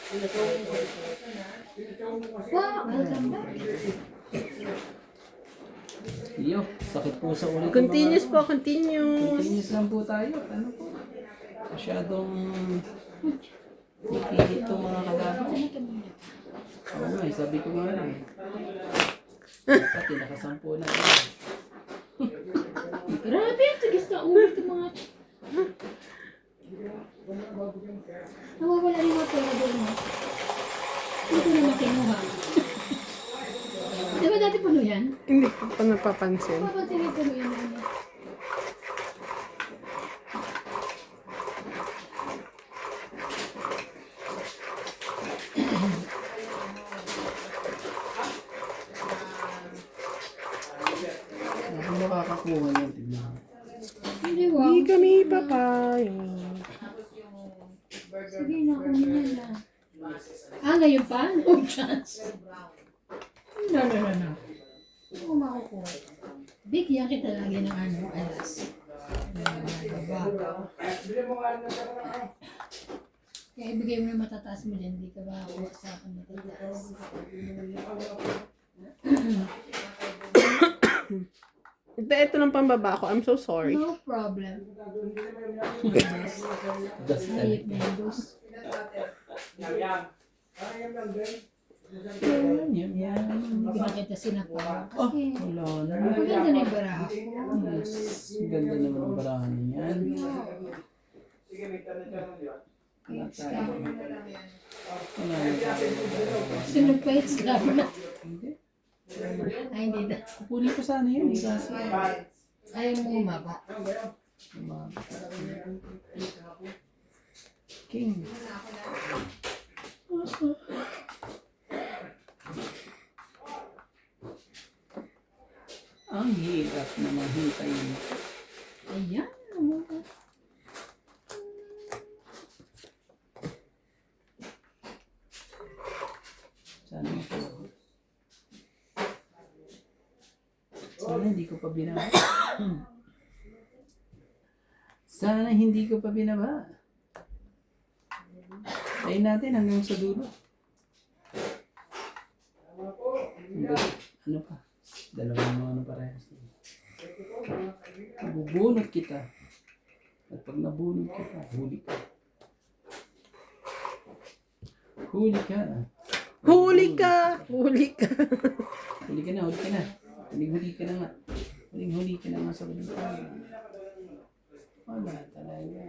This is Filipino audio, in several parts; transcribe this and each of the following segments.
Wow, welcome back. Iyo, sakit po sa ulit. Continuous po, continuous. Continuous lang po tayo. Ano po? Masyadong nakikilit itong mga kalaban. Oo nga, sabi ko nga lang. Pati nakasampu na. Grabe, tagis na ulo itong mga... Nawawala rin mga pera doon. Hindi ko naman kinuha. Diba dati puno yan? Hindi ko pa napapansin. Papansin yung puno yan. Ako makakakuha niyan, tignan. Hindi wow. Hindi kami papayag. Sige na, kunin na. Ah, ngayon pa? No chance. No. Hindi ko makukuha. Bigyan kita lagi ng alas. Baba. Kaya ibigay mo na matataas mo dyan, hindi ka ba kuha sa akin matataas. Ito ng pambaba ko. I'm so sorry. No problem. Das Ayip na yung dos. yan. Hindi ko nakita sinapa. Oh, Kasi, wala na. maganda na yung baraha ko. Yes, ganda naman ang barahan niyan. Hits ka. Wala na. Sunod pa hits ka ba? Hindi. Ay, hindi na. Kunin ko sana yun. Kasi, Ayaw mo umaba. King. Ang hirap naman hintayin. Ayan. Sana hindi ko pa binaba. Sana hindi ko pa binaba. Tayin natin hanggang sa dulo. Ano pa? Dalawang mga ano parehas. Bubunot kita. At pag nabunot kita, huli ka. Huli ka. Huli ka! Huli ka! Huli ka na, huli ka na. Huling-huli ka na nga. Huling-huli ka na nga sa ulit. Wala talaga.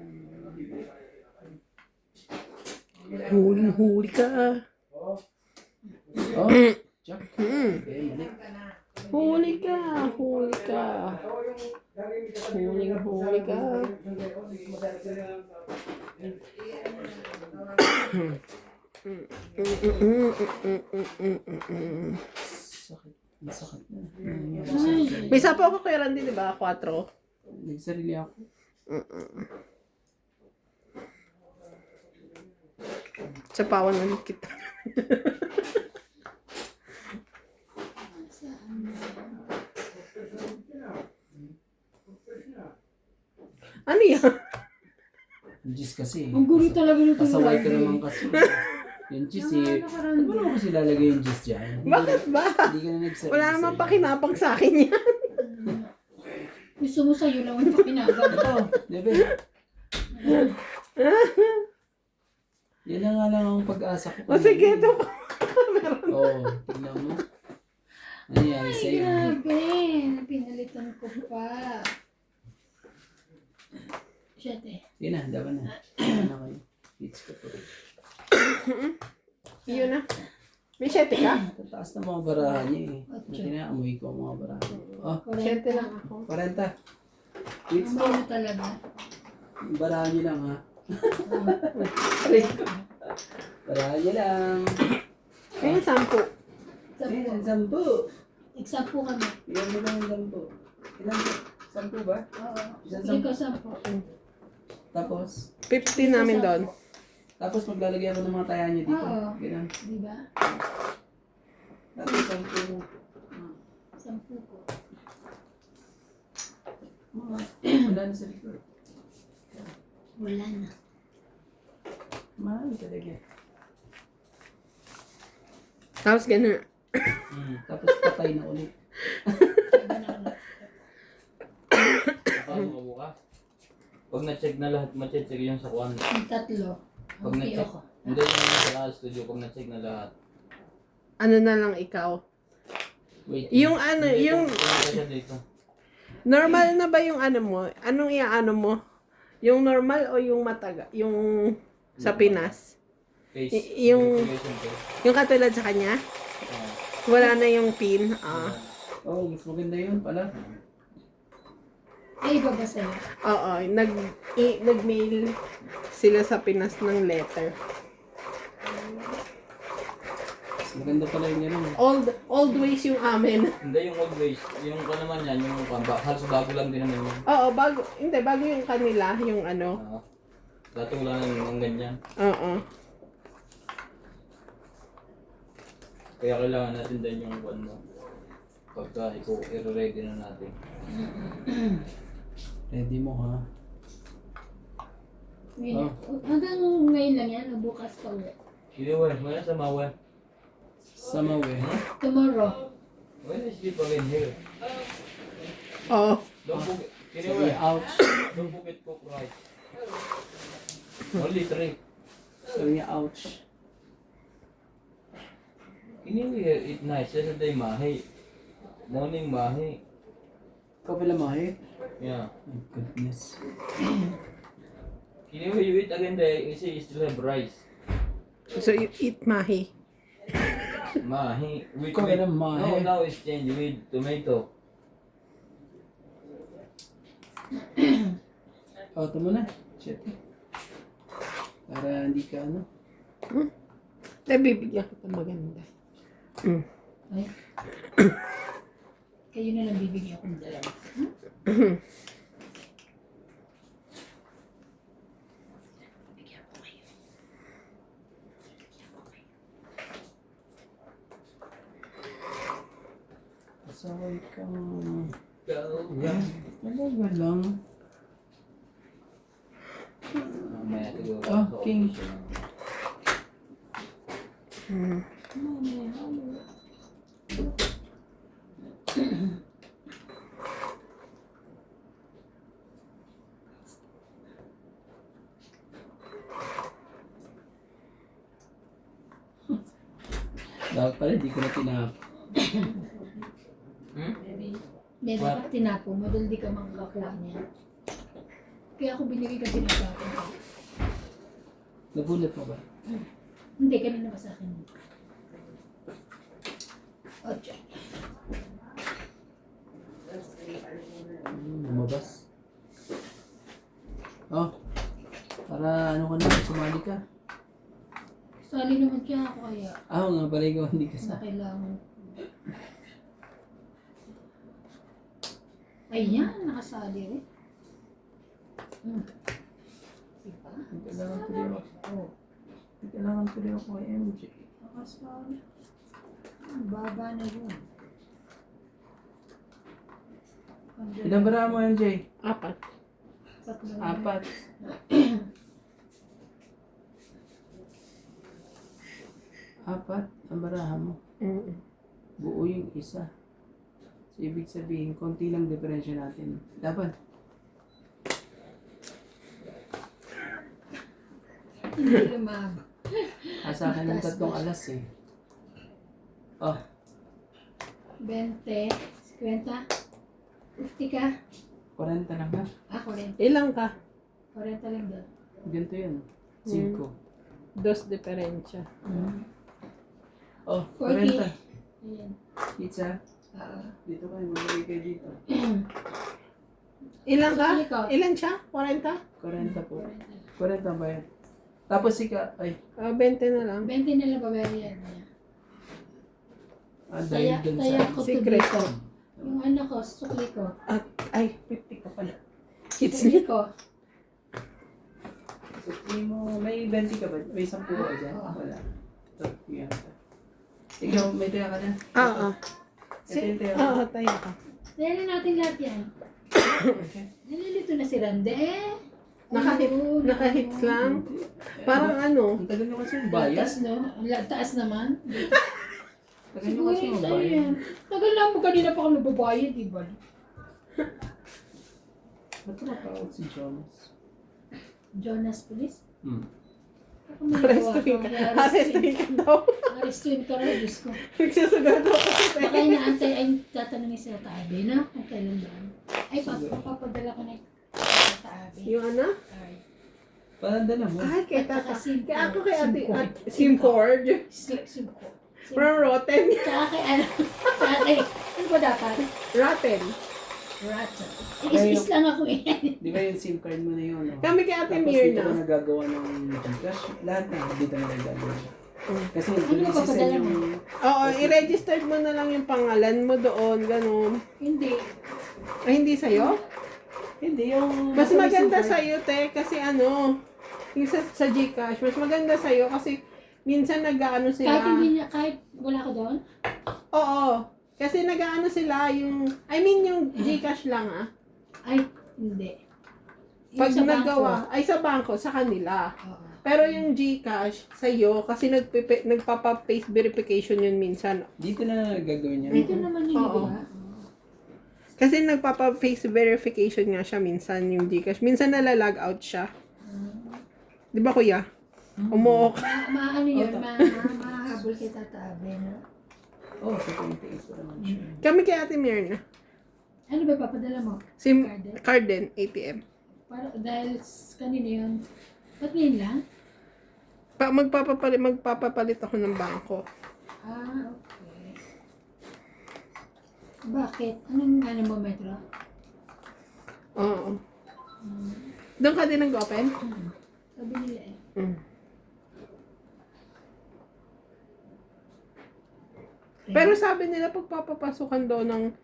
Huling-huli ka! Oh, Jack. Okay, mali. Huli ka! Huli ka! Huling-huli ka! Sakit. Masakit na. Nangyari sa akin. May sapo ako kay Randy, di ba? 4. Nagsarili ako. Sapawan ulit kita. Ano yan? Yung cheese kasi. Ang gulo talaga nito. Pasaway ka naman kasi. Yung cheese eh. Ano mo naman kasi lalagay yung cheese dyan? Bakit ba? Hindi ka na nagsabi. Wala naman pakinapang sa akin yan. Gusto mo sa'yo lang yung pakinabang ko. Diba? Yan na nga lang ang pag-asa ko. O sige, ito pa. Oo, tignan mo. Ano yan Ay, sa'yo? grabe. Pinalitan ko pa. Siyete. Sige na, dapat na. Ano kayo? Hits ko to. Yun na. May 7 ka? Tataas na mga barahan niya eh. Buti na, amoy ko ang mga barahan. Oh, 7 lang ako. 40. Hits mo. Ano talaga? Barahan niyo lang ha. Aray ko. Barahan niyo lang. Ayun, 10. Ayun, 10. Exampo kami. Ilan mo lang yung 10? Ilan po? 10 ba? Oo. Isang Sige sampu. ko, sampo. Tapos? 50 namin doon. Tapos maglalagay ako ng mga taya niya dito. Oo. Ganun. Diba? Tapos 10. Sampo ko. Wala na sa likod. Wala na. Mahal talaga. Tapos ganun. Tapos patay na ulit. Pasok ka bukas. Pag na-check na lahat, ma-check yung sa kwan. Yung tatlo. Pag Okay na-check, ako. hindi yung sa studio, pag na-check na lahat. Ano na lang ikaw? Wait. Yung ano, Dito, yung siya dito. normal na ba yung ano mo? Anong iaano mo? Yung normal o yung mataga? Yung sa Pinas? Face. Yung- Verification face. Yung katulad sa kanya? Ah. Wala na yung pin. Ah. Oh, mas maganda yun pala. Ay, iba ba sa'yo? Oo, nag-mail sila sa Pinas ng letter. Mas maganda pala yung gano'n. Old ways yung amin. Hindi yung old ways. Yung ko naman yan, yung halos bago lang din naman yun. Oo, bago yung kanila, yung ano. Ah. Dati wala nang yung ganyan. Oo. Kaya kailangan natin din yung kwan mo. Pagka i-ready na natin. Ready mo ha. Ngayon, hanggang ngayon lang yan, o bukas pa ulit. Hindi wala, wala sa mawa. Sa Mawe. Tomorrow. When is sleep again here? Oo. Don't forget. Sorry, Anyway, ouch. don't forget cook rice. Only 3. Sorry, ouch. Can you eat nice? Yesterday mahi. Morning mahi. Ikaw pala mahit? Yeah. My goodness. Can you eat again the you see you still have rice. So you eat mahi. Mahi. With, Ikaw pala No, mahi. now it's changed with tomato. Auto mo na. Shit. Para hindi ka ano. Bibigyan kita maganda. Ay. Kayo na lang bibigyan akong dalawa. Bigyan ko kayo. Pasaway ka. Yeah. Talaga lang. Mamaya siguro. Ah, king. Dapat pala di ko na tinap. Hmm? Hindi, dapat tinapo mo, dahil di ka makakakuha niya. Kaya ako binigay kasi ng sa akin. Nagulat mo ba? Hindi, kanina ba sa akin? Ocho. Lumabas. Oh. Para ano ka na, sumali ka. Sali naman kaya ako kaya. Ah, nga pala ikaw hindi ka Na sa. kailangan. Ayan, nakasali rin. Diba? Kailangan tuloy ako. Oo. Kailangan tuloy ako kay MJ. Nakasali. Ang baba na yun. Ilang bara mo MJ? 4. Tatlo. 4. Apat ang barahan mo. Buo yung isa. So, ibig sabihin, konti lang diferensya natin. Dapat. Hindi lumab. Sa akin ng 3 alas eh. Oh, 20, 50, 50 ka. 40 lang ha. Ah, 40. Ilang ka? 40 lang doon. Ganito yun. 5. 2 diferensya. Oh, 40. 40. Ayan. Pizza. Dito kayo, magbalik kayo dito. Ilang ka? Ikaw. Ilan siya? 40? 40 po. 40. 40 ba yan? Tapos ay, 20 na lang. 20 na lang babayaran niya. dahil dun Taya sa... ko to secret. dito. Yung ano ko, sukli ko. At, ay, 50 ka pala. Sukli ko. So, may 20 ka ba? May 10 ka ba dyan? Oo. Wala. Ito, yan. Ikaw, may taya ka na? Oo. Ito yung taya. Oo, tayo ka. Taya na natin lahat yan. Okay. Nalilito na si Rande. Nakahits lang. Parang ano, Ang tagal nyo kasi bayas. Taas no? Taas naman. Tagal nyo Siguro kasi yung sa'yo magbayad. yan. Tagal lang mo kanina pa kami babayad, di ba? Ba't tumatawag si Jonas? Jonas, please. Hmm. Ako may Arestuhin ka. Arestuhin ka daw. Arestuhin ka rin, Diyos ko. Nagsusugado ako. Baka inaantay ay tatanungin sila Taabe na kung kailan ba. Ay, papapadala ko na yung Taabe. Yung ano? Ay, Palandala mo. Ay, kaya At saka SIM kaya ako cord. kay SIM ate, cord. SIM cord. SIM ko. From Rotten. Tsaka kay ano, tsaka kay, ano ba dapat? Rotten. Rata. Is lang ako eh. Di ba yung SIM card mo na yun? No? Kami kay ate Tapos dito ka Mirna. nagagawa ng Gcash. Lahat na dito na nagagawa. Kasi Ano ba isisend papadala yung... mo? Oo, i-registered mo na lang yung pangalan mo doon, ganun. Hindi. Ay, hindi sa'yo? Hindi, yung... Mas nasa maganda SIM card. sa'yo, te, kasi ano, yung sa Gcash, mas maganda sa'yo kasi minsan nag-ano sila. Kahit hindi niya, kahit wala ko doon? Oo. Kasi nag-ano sila yung, I mean yung Gcash lang ah. Ay, hindi. Yung Pag sa bangko. nagawa, ay sa bangko, sa kanila. Oo. Pero yung Gcash, sa'yo, kasi nagpapa-face verification yun minsan. Dito na gagawin niya. Dito naman yun, Oo. di ba? Kasi nagpapa-face verification nga siya minsan yung Gcash. Minsan nalalag out siya. Di ba kuya? Umuok. Maano yun, mahahabol kay Tatabe, no? Oh, sa 28 pa naman siya. Kami kay Ate Mirna. Ano ba papadala mo? SIM Card eh? card din, ATM. Para, dahil kanina yun. Ba't ngayon lang? Magpapapalit ako ng bangko. Ah, okay. Bakit? Anong mo, Metro? Oo. Doon ka din nag-open? Sabi nila eh. Mm. Pero sabi nila pagpapapasukan daw ng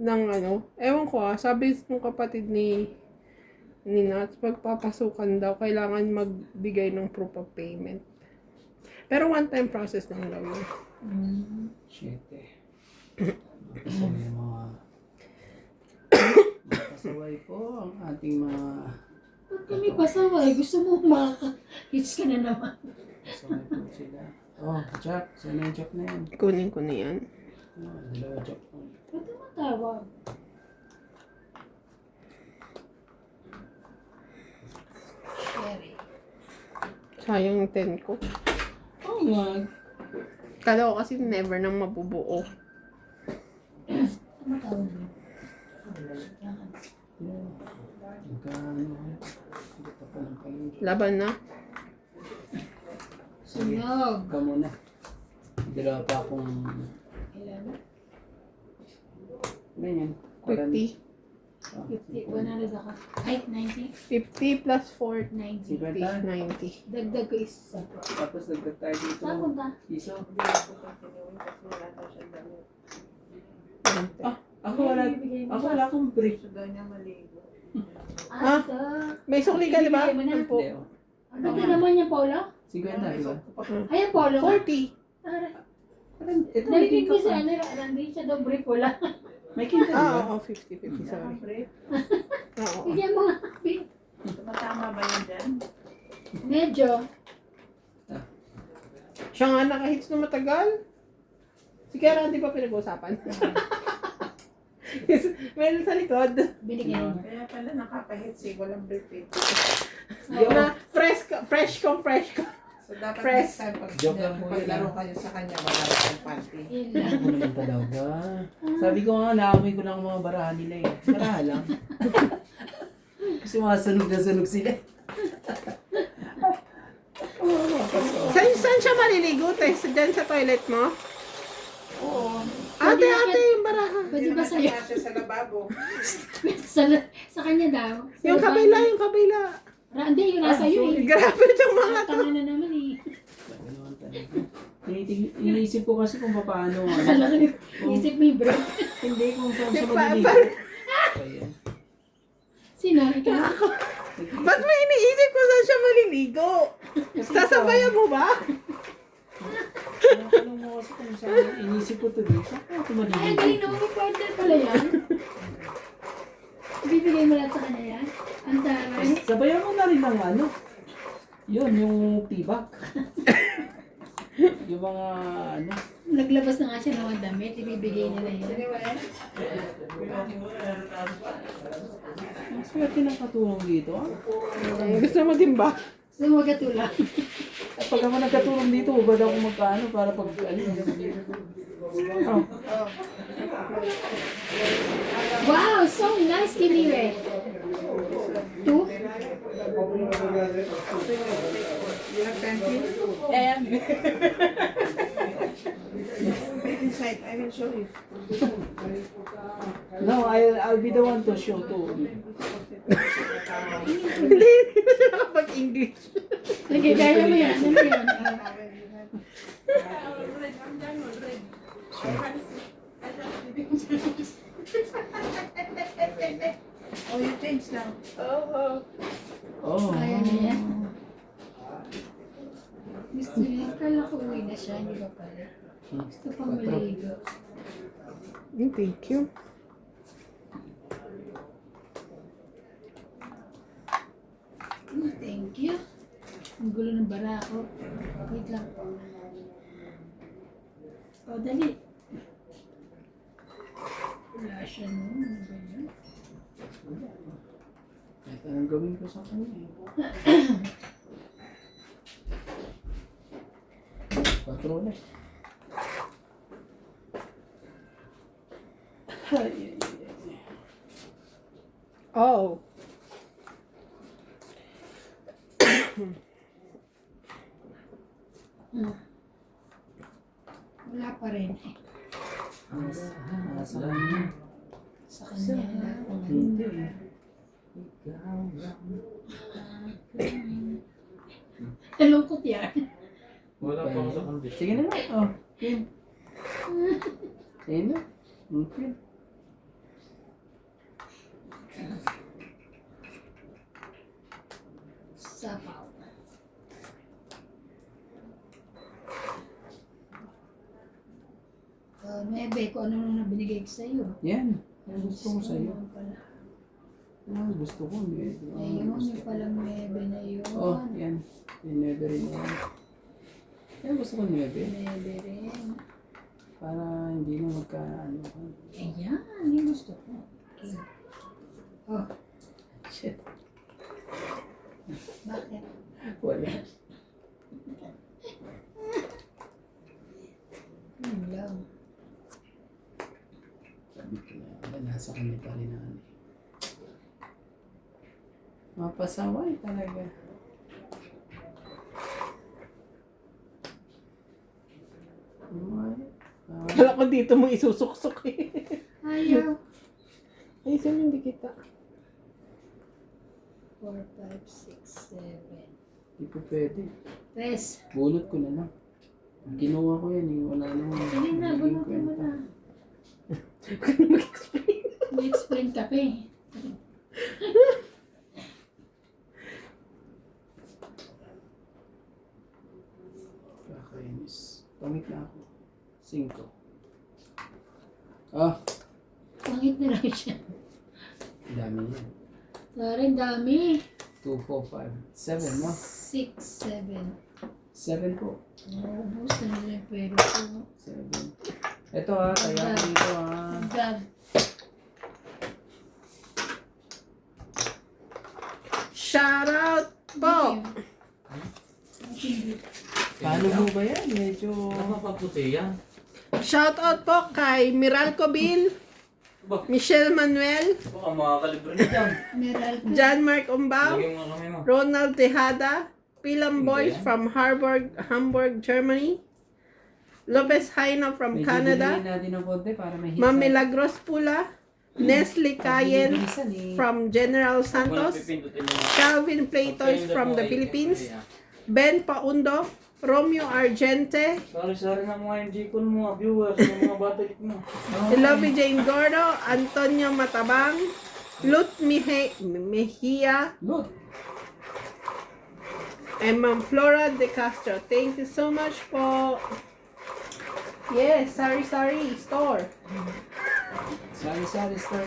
ano, ewan ko sabi ng kapatid ni Nats, pagpapasukan daw, kailangan magbigay ng proof of payment. Pero one-time process lang daw yun. Shit eh. Kasi may mga... Pasaway po ang ating mga... Ba't kami pasaway? Gusto mo makaka-hits ka na naman. Pasaway po sila. Oh, Jack. Sana yung Jack na yan. Kunin ko na yan. Oh, dalawa Jack po. Ba't tumatawag? Sherry. Sayang yung 10 ko. Oh, nga. Kala ko kasi never nang mabubuo. Tumatawag mo. Magkano. Hindi pa pa lang kayo. Laban na. Sunog. Ikaw muna. Dalawa pa akong... Ilan? Ganyan. 50. 50, 100 ako. Ay, 90? 50 plus 4. 90. 90. Dagdag ko isa. Tapos dagdag tayo dito. Saan punta? Piso. 20. Ako wala. Ako wala akong break. Ah? Ito. May sukli ka, di ba? Bibigay mo na. Po. Hindi, oh. Ang ganda naman niya, Paula. 50, di ba? Ayan, Paula. 40. Ito, may Narinig ko king si ka pa. ano, nandun siya daw brief wala. May king ka, di ba? Oo, 50, sorry. Oo. Bigyan mo nga. Matama ba yun dyan? Medyo. Siya nga nakahits na matagal. Si Kera, di ba pinag-uusapan? Meron sa likod. Binigyan niya. Kaya pala nakaka-hits eh, walang repeat. Na fresh ko. So dapat Press. next time pag Joke lang po yun, paglaro ah. kayo sa kanya, wala kang panty. Yun lang. Ano naman talaga? Sabi ko nga, naamoy ko lang ang mga barahan nila eh. Barahan lang. Kasi mga sunog sila. Saan siya maliligo, te? Diyan sa toilet mo? Oo. Ate, yung baraha. Pwede Hindi ba naman sa'yo? kasya sa lababo. sa kanya daw. Sa Yung iba- kabila. Hindi, yung nasa iyo eh. Grabe itong mga to. Tanga na naman eh. Sabi naman talaga. Iniisip ko kasi kung paano. Akala ko isip mo yung bro. Hindi kung saan siya Pa- maliligo. pa- Ayan. Sino? Ikaw? Ba't may iniisip ko saan siya maliligo? Sasabayan mo ba? Ano mo kasi kung saan inisip ko to dito. Saan ako Ay, ang maliligo? galing naman may partner pala yan. Bibigay mo lahat sa kanya yan? Ang taray. Sabayan mo na rin ng ano. Yun, yung tibak. Yung mga ano. Naglabas na nga siya ng mga damit, ibibigay nila yun. Ang swerte ng katulong dito. Ah. Gusto mo din ba? So, magatulak. At pag ako nagkatulong dito, ubad ako magkano para pag ano. Oh. Wow, so nice, Kinire. Two? You have pencil? Yeah. Wait inside. I will show you. No, I'll be the one to show too. Hindi siya nakapag-English. Nagkikaya mo yan. Ano yan? Oh, you change now. Oh. Kaya na yan. Gusto niya. Akala ko uwi na siya. Hindi ba pala? Gusto pang maligo. Thank you. Thank you. Ang gulo ng bara ko. Wait lang po. O, dali. Wala siya noon. Ano ba yun? Kahit anong gawin ko sa kanya eh. Patrona. Oh. Wala pa rin eh. Nasa kanya. Sa kanya lahat ng ano. Hindi. Nalungkot yan. Wala pa ako sa kundi. Sige na lang. Oh, Kim. Sige na. Okay. Sapaw. Mebe, kung ano nung binigay ko sa'yo. Yan. Ang gusto ko sa'yo. Ano pala? Ang gusto ko. Ayun, yung palang mebe na yun. Oh, yan. Yung nebe rin yan. Yan gusto ko nebe. Mebe rin. Para hindi na magka-ano. Ayan, yung gusto ko. Okay. Oh, Shit. bakit? Wala. Yun lang. Sabi ko na, nasa kanya pa rin na ano. Mapasaway talaga. Kala ko dito mo isusuksok eh. Ayaw. Ay, saan hindi kita? 4, 5, 6, 7. Hindi po pwede. Tres. Bunot ko na lang. Kinuha ko yan eh. Wala namang Sige na, naging bunutin mo kwenta. na. Mag-explain. May-explain ka pa eh. Kakainis. Pangit na ako. 5. Ah, Pangit na lang siya. ang dami yan. Sorry, dami. 2, 4, 5, 7 mo. 6, 7. 7 po. Ubus na nila yung pwede ko. 7. Ito ha, kaya ko dito ha. Gab. Shout out po! Paano mo ba yan? Medyo... Napapaputi yan. Shout out po kay Miralco Bill, Michelle Manuel, Baka makakalibre na dyan. Meral ka. John Mark Umbao, Lagyan mo nga kami mo. Ronald Tejada, Pilam Boys from Hamburg, Germany, Lopez Haina from Medyo Canada, bilhin natin ng konti para may hits. Ma'am Milagros Pula, Nestle Cayen Bilisan eh. from General Kung Santos, pipindutin mo. Calvin Playtoys from the Philippines, Ben Paundo, Romeo Argente, Sorry na mga MG-con mo, mga viewers, mga batalik mo. Lovey Jane Gordo, Antonio Matabang, Lut Mejia, Look! and Ma'am Flora De Castro. Thank you so much po. Yes, sorry, store. Sorry, store.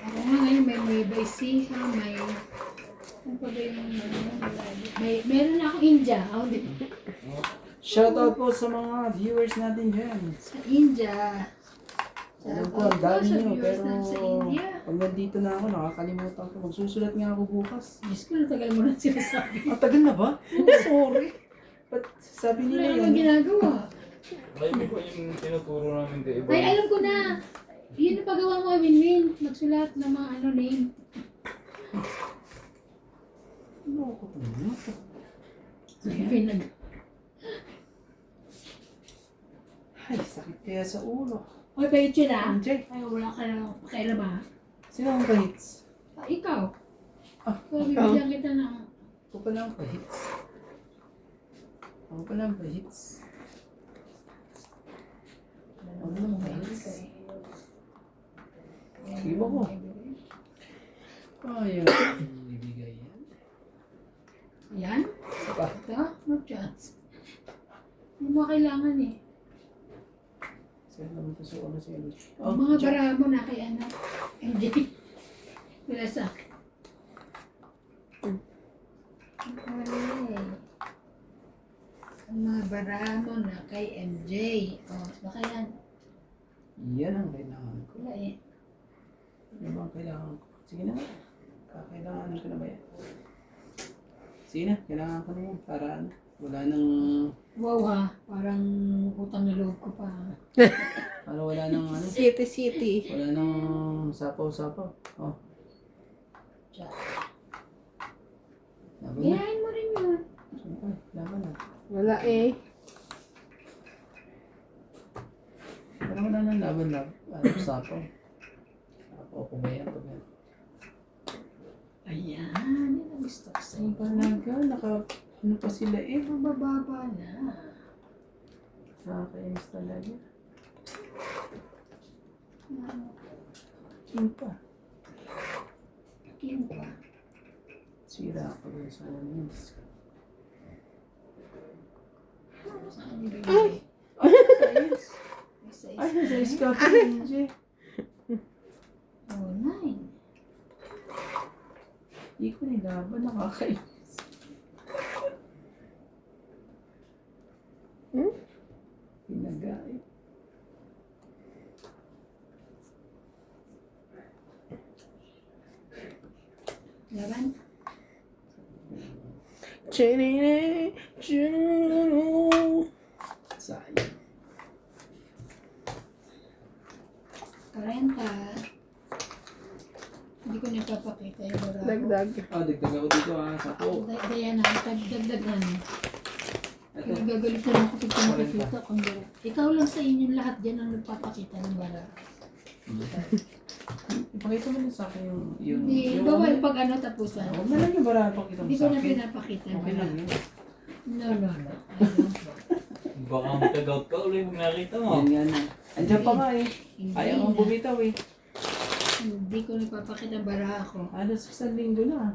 Ako nga ngayon may Siha, may Ano pa ba yung meron na akong India. Oh, di ba? Shoutout po sa mga viewers natin dyan. Sa India. Alam ko, ang dami Sa nyo, viewers pero natin sa India. pag nandito na ako, nakakalimutan ko. Magsusulat nga ako bukas. Diyos ko, tagal mo na sinasabi. Ang tagal na ba? Oh, sorry. Ba't sabi Wala nila naman yun? ginagawa. Live ko yung tinuturo namin kay Iba. Ay, alam ko na. Yun ang paggawa mo kay Winwin. Magsulat ng mga name. Ano ako ito? Pinag. Ay, sakit kaya sa ulo. Oy, bayit yun ah. Jay, Ay, wala ka na kailan ba? sino ang kahits? Ikaw. Ah, So, bibigyan kita ng... ako pala ang kahits. Ako pala ang kahits. Ako pala ang kahits. Iba ko. Ayaw. Ibigay yan. Yan? Saka. Ito? No chance. Hindi mo kailangan eh. Saan naman ito sa ano sa ano? Mga bara mo na kay ano. MJ. Wala sa akin. Okay. Ang mga bara mo na kay MJ. O, baka yan. Yan ang kailangan ko. Wala eh. Ano ba ang kailangan ko? Sige na. Kakailangan ko na ba yan? Sige na, kailangan ko na yan. Para ano, wala nang... Wow ha. Parang utang na loob ko pa. Para wala nang ano. City. Wala nang sapaw-sapaw. Oh. Diyan. Laban na. Gayahin mo rin yun. Siyempre, laban na. Wala eh. Para wala nang laban na. Ano, sapaw. Sapaw ko ba yan? Pag yan. Ayan. Yan ang gusto ko sa'yo. Talaga, ano pa sila eh. Mabababa na. Nakakainis talaga. Kimpa. Kim pa. Sira ako dun sa ano yun. Saan ibigay? Ayos. Isa-isa. Ay, nasa iskapo yun, Jay. Oh, 9. Hindi ko nilaban, nakakainis. Pinagay. Laban. Sayang. 40. Hindi ko napapakita yung barako. Dagdag. Dagdag ako dito sapo. Dagdagan na. Dagdagan. Ito. Pinagagalitan ako pag nakikita kung barako. Ikaw lang sa inyong lahat dyan ang nagpapakita ng barako. Ipakita mo na sa akin yung... Hindi, bawal pag ano tapusan. Huwag na lang yung bara pakita mo Hindi ko sa na akin. pinapakita. Okay lang yun. No. I don't want. Baka magka-gout ka ulit pag nakita mo. Yan nga na. Andiyan pa nga eh. Hindi Ayaw na. mong bumitaw eh. Hindi ko nagpapakita ng barako. Halos isang linggo na.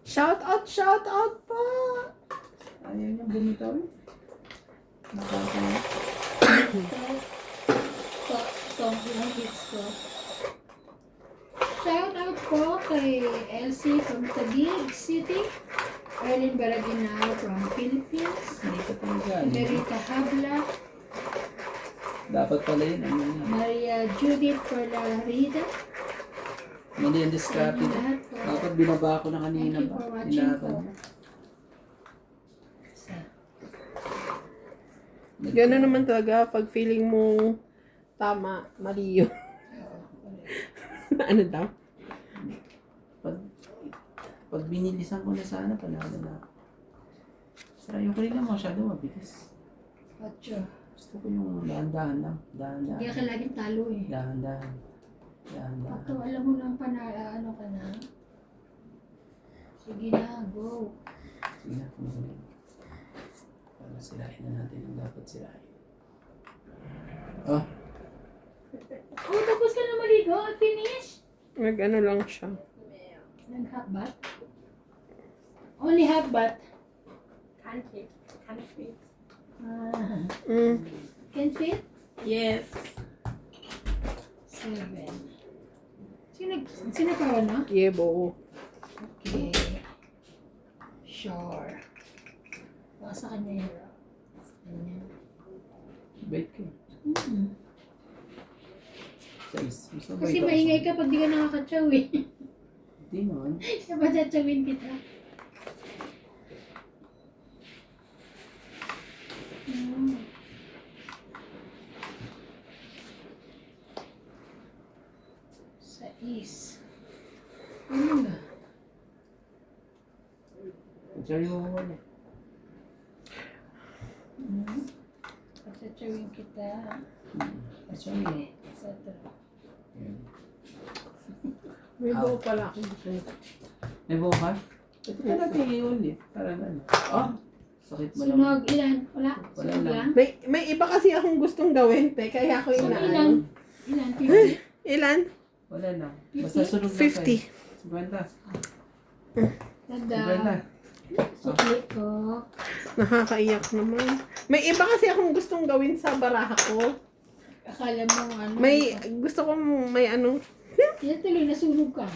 Shout out pa! Ayaw niya bumitaw eh. Nakakaya. So, ilang hits ko. Shout out po kay Elsie from Taguig City. Erlyn Baraginao from Philippines. Hindi ka talaga. Merita Habla. Dapat pala yun. Ano yun. Maria Judith Perlarida. Mali ang diskarte. Lahat po. Dapat binaba ko na kanina Thank you ba? for watching po. Inaban. Gano'n naman talaga pag feeling mo tama, mali yun. Ano daw? Pag binilisan ko na sana, panalo na ako. Pero ayoko rin lang masyado mabilis. Ocho. Gusto ko yung dahan-dahan lang. Dahan-dahan. Hindi ka laging talo eh. Dahan-dahan. Dahan-dahan. Pagka alam mo nang ano ka na. Sige na, go. Sige na, kumukunin. Para sirain na natin ang dapat sirain. Oh, Oh, tapos ka na maligo. Finish. Nag-ano lang siya. Nag-half bath? Only half bath? Can't fit. Ah, Mm. can fit? Yes. 7. Sino pa na? Yebo. Okay. Sure. Baka sa kanya yun. Ganyan. Bait ka. Size. Mas mabait Kasi ako maingay sa- ka pag di ka nakakatsaw eh. Hindi naman. Dapat tatsawin kita. Hmm. Sais. Ano ba? Sabi mo wala. Tatsawin kita. Sabi mo. Ito. Yan. May buo pala ako gusto nito. May buo ka? Ito ka natin ulit. Parang ano. Oh! Sakit mo lang. Sunog. Ilan? Wala? Wala Sunog lang. May iba kasi akong gustong gawin, te. Kaya ako So, inaano. ilan? Ilan? 50? Ilan? Wala lang. Basta sunog na 50. 50. Tada. 50. Sukli ko. Nakakaiyak naman. May iba kasi akong gustong gawin sa baraha ko. Akala mo ano. May gusto kong may ano. Yan tuloy, nasunog ka.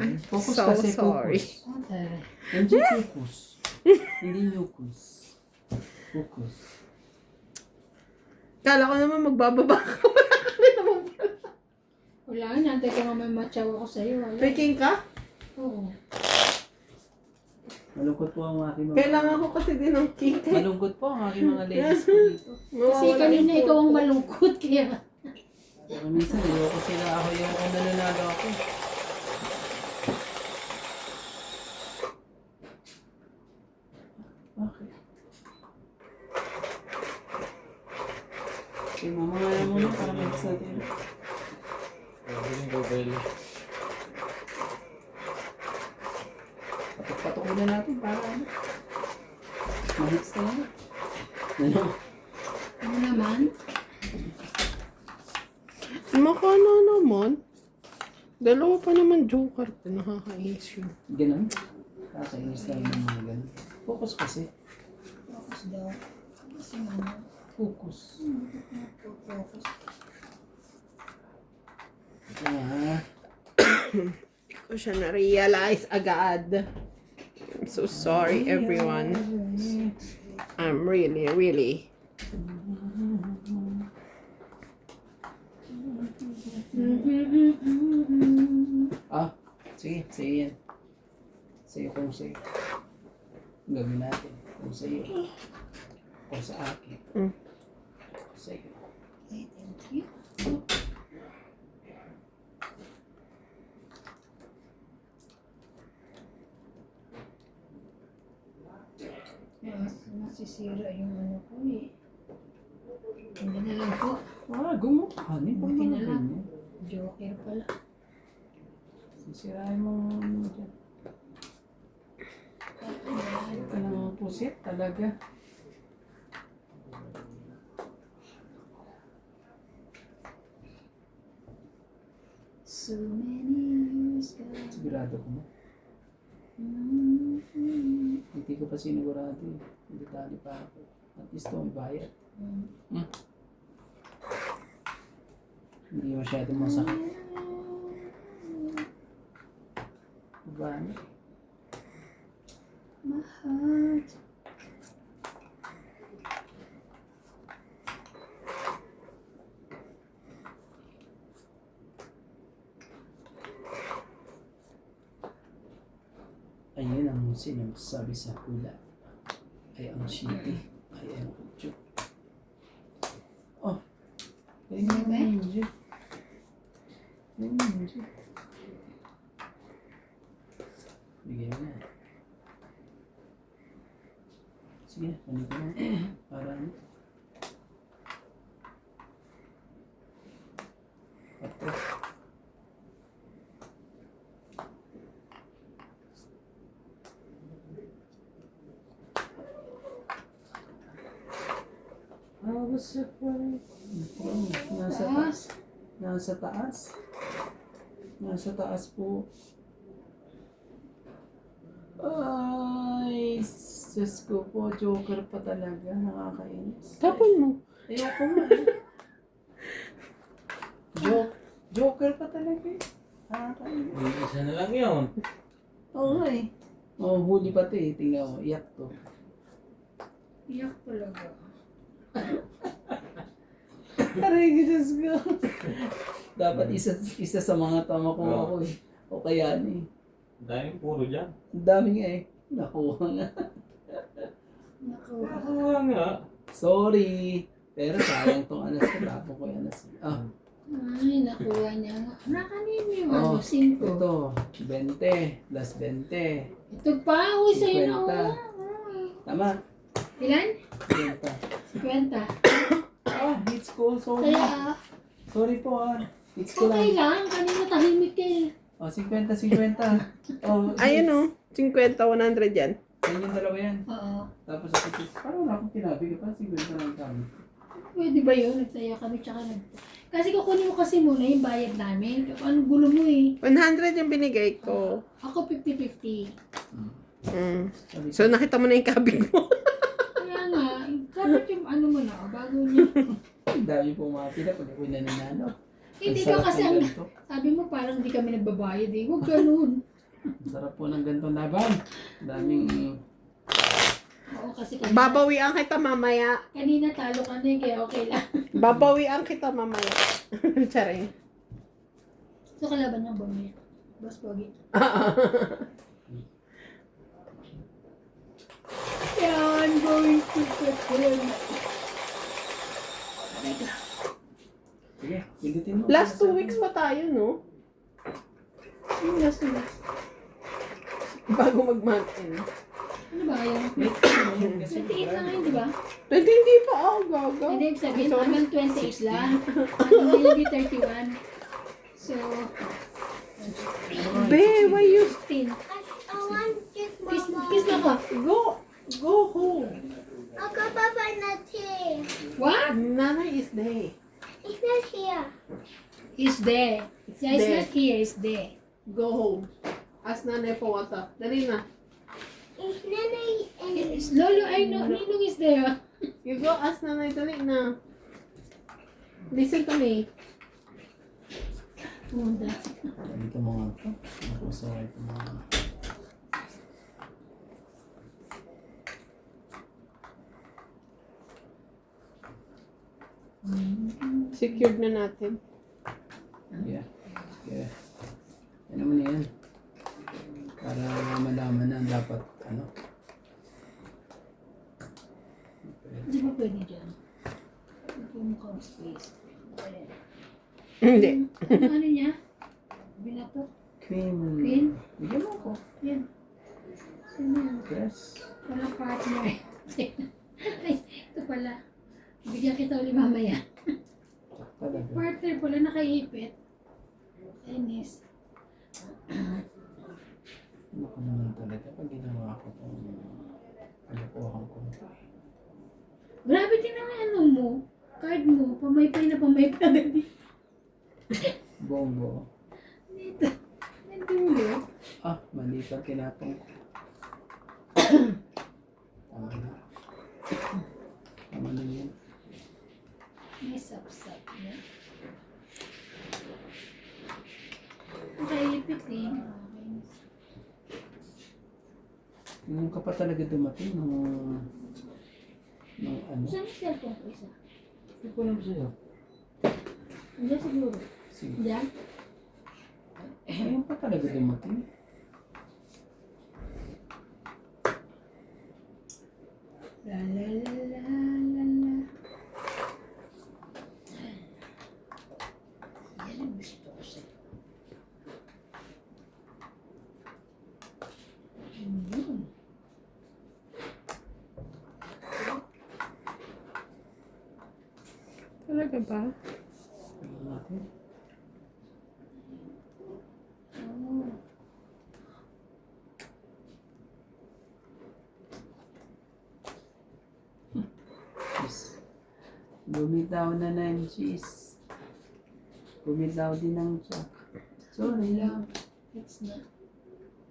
Ay, Focus so kasi sorry. focus. Oh, tara. Hindi focus. Hindi mucus. Focus. Kala ko naman magbababa ako. Wala, nantay ko nga may matchaw ako sa'yo. Wala. Peking ka? Oo. Malungkot po ang aking mga... Kailangan ko kasi din ng cake. Malungkot po ang aking mga ladies po dito. Kasi kanina ikaw ang malungkot, kaya... Pero minsan, ayoko sila ako yung nananalo ako. Okay. Okay, mamaya muna para mag-satin. Pwede ko pwede. Patok-patok muna natin para ano. Mahits na lang. Ano? Ano naman? Makana naman. Dalawa pa naman joker. Nakakainis yun. Ganun? Kakainis lang yung mga ganun. Focus kasi. Focus daw. Kasi ano? Focus. Focus. Ah. Ko siya na-realize agad. I'm so sorry, everyone. I'm really. Ah, sige, sige yan. Sa'yo kung sa'yo. Gawin natin. Kung sa'yo. Kung sa akin. Mm. Kung sa'yo. Okay, thank you. Masisira yung ano ko eh. Hindi na lang po. Ah, gumukhanin. Buti na lang. Joker pala. Sisirain mo ano dyan. Ito ka ng pusit talaga. So many years ago. Sigurado ko mo. Hindi ko pa sinigurado eh. Hindi tali pa ako. At least may bayad. Hindi masyadong masakit. Diba? My heart. Ayun ang sinasabi sa hula. Ay ang shitty. Ay ang kutyo. Oh. Ayun ang medyo. Ayun ang medyo. Bigyan mo na. Sige, kunin ko na. Para ano. Ito. I was surprised. Nasa taas. Taas. Nasa taas. Nasa taas po. Ay, Diyos ko po, joker pa talaga. Nakakainis. Tapon mo. Ayoko nga eh. Joker pa talaga eh. Nakakainis. Isa na lang yun. Oo nga eh. Huli pa to eh. Tingnan mo, iyak to. Iyak talaga. Aray, Jesus ko. Dapat isa sa mga tama ko ako eh. O kaya eh. Dahil puro dyan. Ang dami nga eh. Nakuha nga. Nakuha. Nakuha nga. Sorry. Pero sayang tong anas ko. Tapos ko yung anas. Ah, Ay, nakuha niya nga. Nakanin yung Oh, 5. ito. 20. Plus 20. Ito pa, uy, sa'yo na 50. wala. Tama. Ilan? 50. 50. Ah, hits ko. Sorry. Kaya, Sorry po ah. Hits ko okay lang. lang. Kanina tahimik eh. Oh, 50. Oh, Ayun o. 50, 100 yan. Yan yung dalawa yan. Oo. Tapos ako, parang wala akong tinabi. Pa 50 lang kami. Pwede ba yun? Nagtaya kami tsaka Kasi kukunin mo kasi muna yung bayad namin. Anong gulo mo eh. 100 yung binigay ko. Ako 50-50. Mm. Sabi ko, So, nakita mo na yung kabig mo. Kaya nga, dapat yung ano mo na, bago niya. ang dami po mga pila pag ako'y naninalo. Hindi Ang ka sarap kasi ng ang, ganito. sabi mo parang hindi kami nagbabayad eh. Huwag ganun. Ang sarap po ng ganitong laban. Ang daming... Oo, kasi kanina, Babawian kita mamaya. kanina talo ka na eh, kaya okay lang. Babawian kita mamaya. Charing. So kalaban niyang bumili. Boss Pogi. Yeah, I'm going to Petron. Sige, pindutin mo. Last 2 weeks pa tayo, no? Yung last na. Bago mag-month-end. Ano ba yan? Kasi 28 na ngayon, di ba? Hindi pa ako, gaga. Hindi, ibig sabihin, Sorry. hanggang 28 lang. Hanggang maybe 31. So, Be, why you... 15. I want this Kiss mo ko. Go home. Uncle Papa not here. What? Nanay is there. He's not here. Is there. Yeah, it's there. not here, it's there. Go home. Ask nanay for water. Dali na. It's Nene and It's Lolo, I know, Ninong is there. You go ask nanay, dali na. Listen to me. Pumunta. Dito mga ito. Ako, sorry ito mga... Secured na natin. Yeah. Yeah. Yan naman yan. Para malaman na dapat ano. Di ba pwede dyan? Yung mukha space. Ayan. Hindi. Ano niya? Binato? Queen. Queen? Bigyan mo ako. Yan. Sino yan? Yes. Walang partner. Ay, ito pala. Bigyan kita ulit mamaya. Talaga. Partner pala nakaipit. Inis. Ano ka naman talaga pag ginawa ko itong kalokohan ko. Grabe din ang ano mo. Card mo. Pamaypay na agad. Bongo. Dito. Nandun. Ah, mali pa kinatong ko. Tama na. Tama na yun. May sapsap na. Nakaipit eh. Yung ka pa talaga dumating nung ano. Saan yung cellphone ko isa? Hindi ko alam sa'yo. Diyan siguro. Sige. Diyan? Ayun pa talaga dumating. La la la la la la. Yan ang gusto ko sa'yo. Yun. Talaga ba? Ano natin? Oh. Cheese. Bumitaw na ng cheese. Bumitaw din ng chak. Sorry lang. It's not.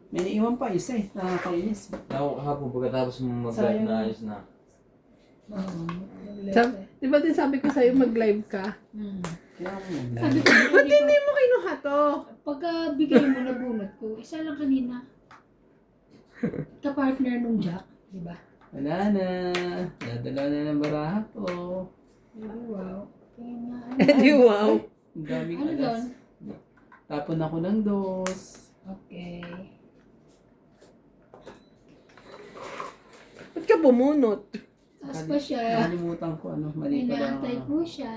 May naiwan pa isa eh. Nakakainis. Ako hapon pagkatapos mo Sayang. mag-live na ayos na. Oo. Di ba din sabi ko sa'yo mag-live ka? Kaya ako Sabi mag-live. ko, Ba't hindi mo kinuha to? pagka bigay mo na bunot ko, isa lang kanina. kapartner nung Jack, di ba? Wala na. Dadalaw na ng baraha ko. Wow. Kaya nga, Eh di wow. Ang daming Ano doon? alas. Tapon ako ng dos. Okay. Ba't ka bumunot? Taas pa siya. Nakalimutan ko ano. Mali pa lang. Inaantay po siya.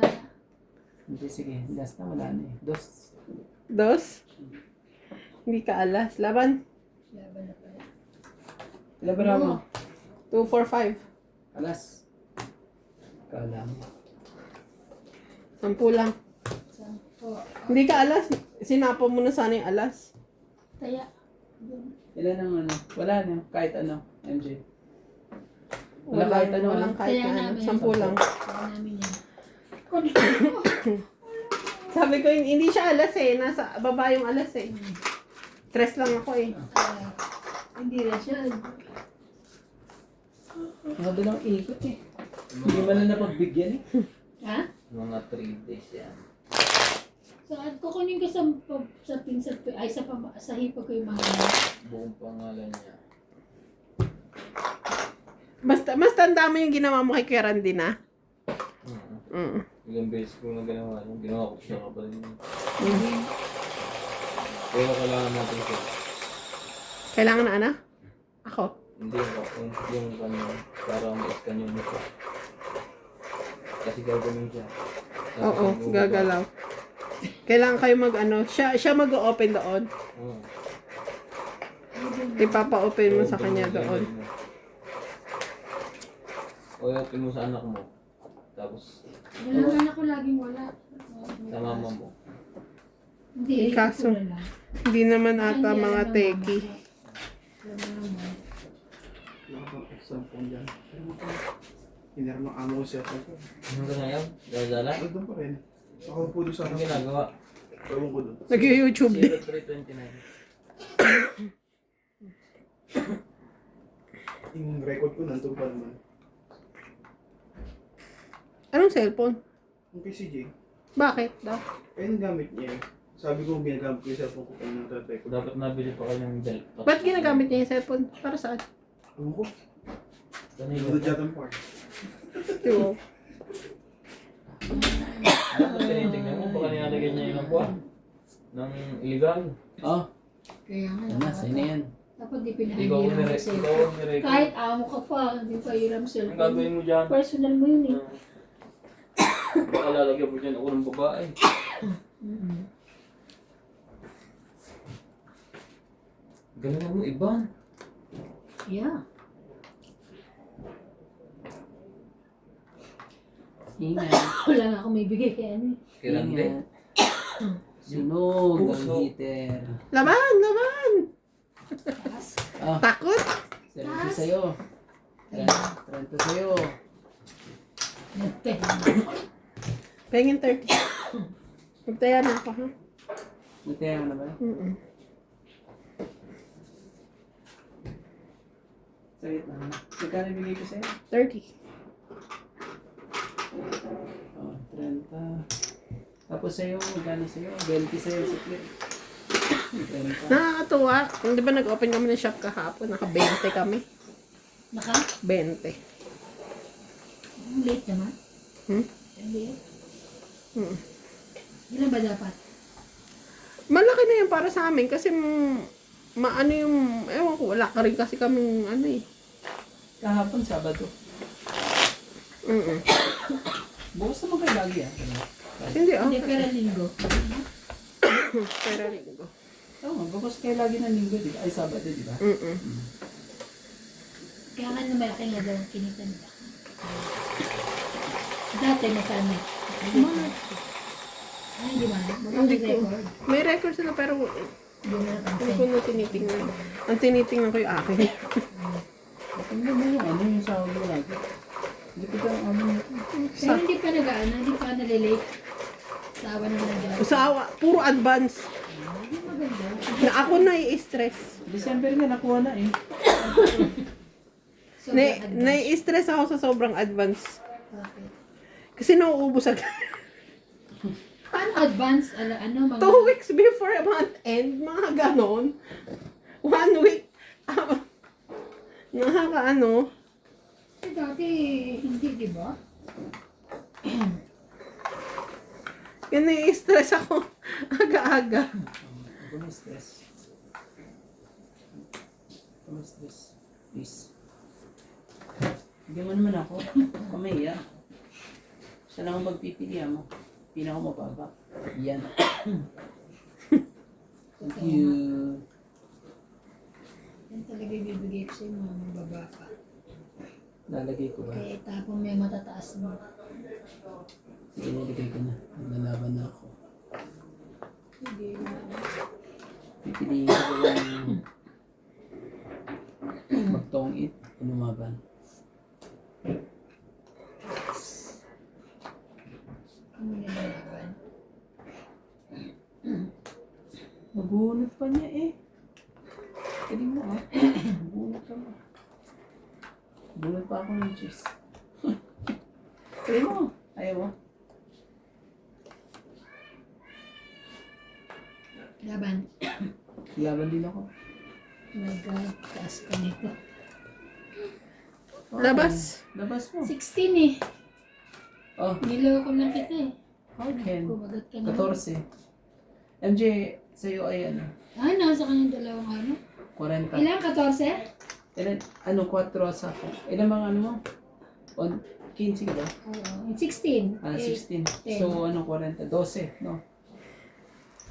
Hindi, sige. Last na wala na eh. Dos. Dos? Hindi ka alas. Laban? Laban na pala. Ilan baraha mo? 2, 4, 5. Alas. Kala mo. 10 lang. Sampo. Hindi ka alas. Sinapa mo na sana yung alas. Taya. Doon. Ilan ang ano? Wala na. Kahit ano. MJ. Wala kahit ano. Walang kahit Kaya na ano. namin. 10 lang. Kaya namin yan. Sabi ko, hindi siya alas eh. Nasa baba yung alas eh. Stress lang ako eh. Hindi na siya. Mga dalang ikot eh. Hindi man na napagbigyan eh. Ha? Mga 3 days yan. Saan kukunin ko sa pinsan ay sa hipag ko yung mga Buong pangalan niya. Basta ang dami yung ginawa mo kay Kuya Randy na. Ilang beses ko na ginawa. Ginawa ko siya kapag yun. Pero kailangan natin siya. Kailangan na ano? Ako. Hindi yung kanya para ma-scan yung mukha. Kasi gagawin siya. Tapos Oo, yung gagalaw. Kailangan kayo mag ano, siya mag-open doon. Oo. Ipapa-open mo sa kanya doon. O i-open mo sa anak mo. Tapos Yung anak ko laging wala. sa mama mo. Hindi, Kaso, ito na lang. Hindi naman ata Hindi, mga alam ng teki. mama. Alam ng mama. Wala kang exam phone dyan. Pero mo hinarap ng amo ko siya. Ano ka ngayon? Dala-dala? Doon pa rin. Ako po doon sa Ano ginagawa? Ewan ko doon. Nag-YouTube din. 0329. Yung record ko nandun pa naman. Anong cellphone? Yung kay CJ, Bakit daw? eh nagamit niya. Sabi ko ginagamit ko yung cellphone ko kung nag-record. Dapat nabili pa kayo ng belt. Ba't ginagamit niya yung cellphone? Para saan? Ewan ko. Kanina Doon po. dyan ang part. Diba? Dapat tinitignan mo. Baka nilalagyan niya yung buwan. Ng illegal. Oh, Kaya nga. yan na. Sa'yo na yan. Dapat di Ikaw ang pinahiram nire- sa ikaw ang nirecord. Kahit amo ka pa, hindi pa hiram Ang cellphone. gagawin mo dyan? Personal mo yun eh. Baka lalagyan mo dyan ako ng babae. Ganun mo iba. Yeah. Ingat. Wala nga akong may bigay kaya ano eh. Kirande. Ingat. Sunog Puso. ang heater. Laban! Laban! Oh, Takot? 70 sa'yo. 30 sa'yo. Nagte. Pengin 30. Magtaya na ako, ha? Nataya mo na ba? Sa gitna. Magkano bigay ko sa'yo? 30. Oh, 30. Tapos sa'yo, magkano sa'yo? 20 sa'yo sa plate. 30. Nakakatuwa. Di ba nag-open kami ng shop kahapon? Naka-20 kami. Naka? 20. Late naman. Late. Ilan ba dapat? Malaki na yan para sa amin kasi maano yung, ewan ko, wala ka rin kasi kaming ano eh. Kahapon, Sabado. Bukas naman kayo lagi ah. Hindi, Hindi, okay. pero linggo. Pero linggo. Oo, bukas kayo lagi ng linggo, di ba? Ay, Sabado, di ba? Kaya nga na malaki nga daw ang kinita nila. Dati magkano? Ay, di ba? Hindi ko. Mag-record. May record sila pero Hindi na hindi ko napansin. na tinitingnan. Ang tinitingnan ko yung akin. Ano ba yung ano yung sahod mo lagi? Hindi ko lang ano nito. Pero hindi pa nag-ano, hindi pa nalilate. Sawa naman na dyan. Usawa, puro advance. Hindi maganda. Na ako na i-stress. December nga, nakuha na eh. Sobrang advance. Na-stress ako sa sobrang advance. Okay. Kasi nauubos agad. Paano advance? Ano, mga... 2 weeks before month end, mga ganon. 1 week. Nakakaano. Eh, dati, hindi, di ba? Yan stress ako. Aga-aga. Huwag mo stress. Huwag mo stress. Please. Bigyan mo naman ako. Pamaya. Siya lang ang pagpipilihan mo. Pinakamababa. Yan. Thank you. Yan talaga ibibigay ko sa'yo, mga baba ka. Lalagay ko ba? Kaya itapon mo yung matataas mo. Sige, nilagay ko na. Naglalaban na ako. Hindi, Pipiliin ko lang magtongit o lumaban. ano nilalaban. Nabunot pa niya eh. Pwede mo ah. Nabunot ka mo. Bunot pa ako ng cheese. Pwede mo. Ayaw mo. Laban. Laban din ako. Oh my God, taas ka nito. Okay. Labas. Labas mo. 16 eh. Oh, Niloko lang kita eh. okay. Kumagat ka na. 14. MJ, sa'yo ay ano? Ay, nasa kanyang dalawang ano. 40. Ilan? 14? Ilan? Ano? 4 sa ako. Ilan mga ano mo? On 15 ka ba? Oo. 16. Ah, 16. 10. So, ano? 40. 12, no?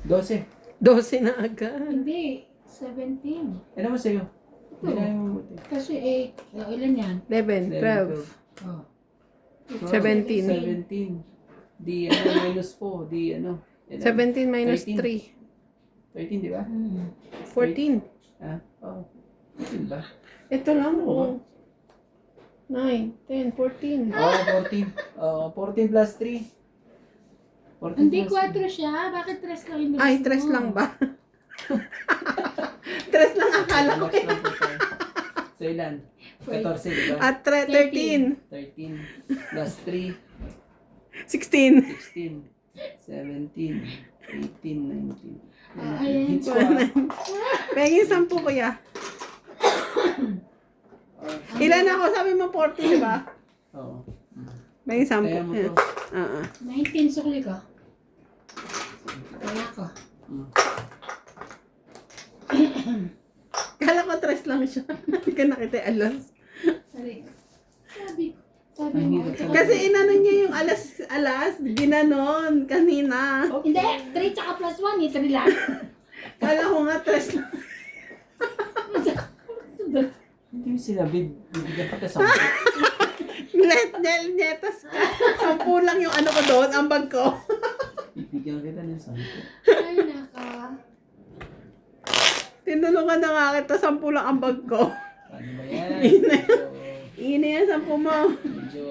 12. 12 na agad. Hindi. 17. Ilan mo sa'yo? Ito. Hindi na mo buti. Kasi 8. Oh, ilan yan? 11, 12, Oh. 17. 17. Di ano, minus 4. Di ano. Ilan? 17 minus 13. 3. 13, di ba? 14. Ah, oh. 13 ba? Ito lang oh. 9, 10, 14. Oh, 14. Oh, 14 plus 3. 14 Hindi, plus 4 siya. Bakit 3 lang yung Ay, bilis 3 mo? lang ba? 3 lang akala ko. Relax lang po tayo. So, ilan? 14, di ba? At 13. 13 plus 3, 16. 16, 17, 18, 19. Ah, ayan. Hits ko ah. Pengin 10 kuya. Ilan ako? Sabi mo 40, di ba? Oo. Pengin 10. Kaya mo to. 19 sukli ka. Kaya ka. Kala ko 3 lang siya. Hindi ka nakita alas. Sorry. Sabi Ay, mo. hindi ko- Kasi inano niya yung alas, ginanon kanina. Hindi, 3 tsaka plus 1 eh, 3 lang. Kala ko nga 3 lang. Hindi mo sinabi, bibigyan ka sa Netas ka. 10 lang yung ano ko doon, ang bag ko. Bibigyan kita ng 10. Ay, naka. Tinulungan na nga kita, 10 lang ang bag ko. Paano ba yan? Ina yan, 10 mo. Medyo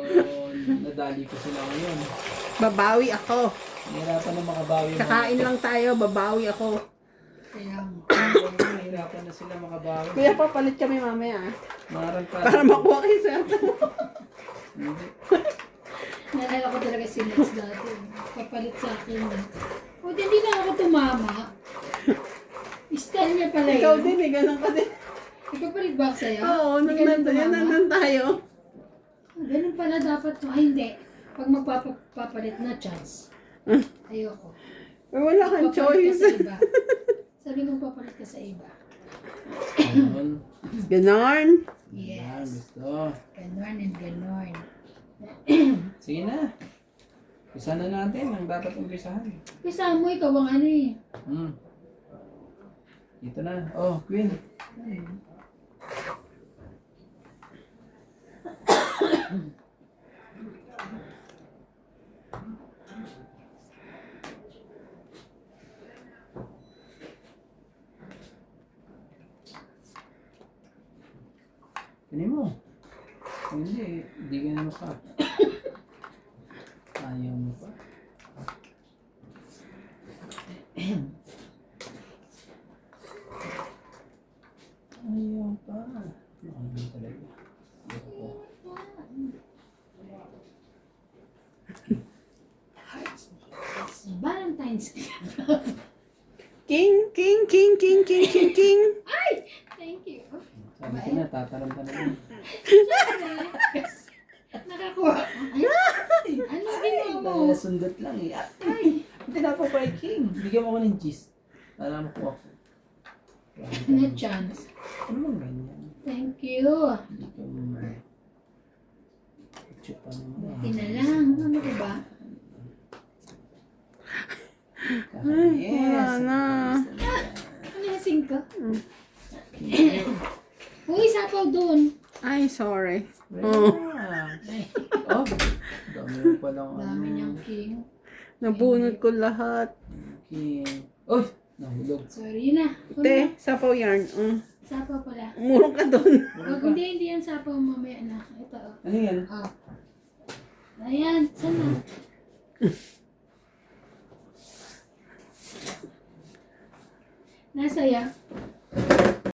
nadali ko sila ngayon. Babawi ako. Nahirapan na makabawi. Kakain lang tayo, babawi ako. Kaya mo. Nahirapan na sila makabawi. Kuya, papalit kami mamaya. Maral pa. Para makuha kayo swerte mo. Hindi. Nalala ko talaga si Lex dati. Kapalit sa akin. O, hindi na ako tumama. Style niya pala yun. Ikaw din eh, ganun ka din. Ipapalit ba ako sa'yo? Oo, Hindi ka na tumama? nandun tayo. Ganun pala dapat to. Ay, hindi. Pag magpapalit na chance. Ayoko. Wala kang Papalit ka sa choice. iba. Sabi ko papalit ka sa iba. Ayun. Ganon. Yan, Yes. gusto. Ganon and ganon. Sige na. Isa na natin ang dapat umpisahan. Kasi mo, ikaw ang ano eh. Ito na. Oh, Queen. Hindi mo. Hindi ka na maka. Ayaw mo pa. Ayaw pa. Ayaw talaga. It's Valentine's Day. King. Ay! Thank you. Sabi ko na, Tataram ka naman. Nakakuha. Ay, ano ginawa mo? Sundot lang eh. Ay, tinapapay king. Bigyan mo ko ng cheese. Alam ko ako. No chance. Ano bang ganyan? Thank you. Hindi ka mamay. Ketchup pa naman. Buti na lang. Ano ko ba? Ay, wala na. Lasing ka? Uy, sapaw doon. Ay, sorry. Relax. Oh, dami mo palang Dami niyang king. Nabunot ko lahat. King. Oh, nahulog. Sorry na. Te, sapaw yarn. Sapaw pala. Murong ka doon. Wag, hindi yan sapaw mamaya na. Ito, oh. Ano yan? Oh. Ayan, saan na? Nasaya.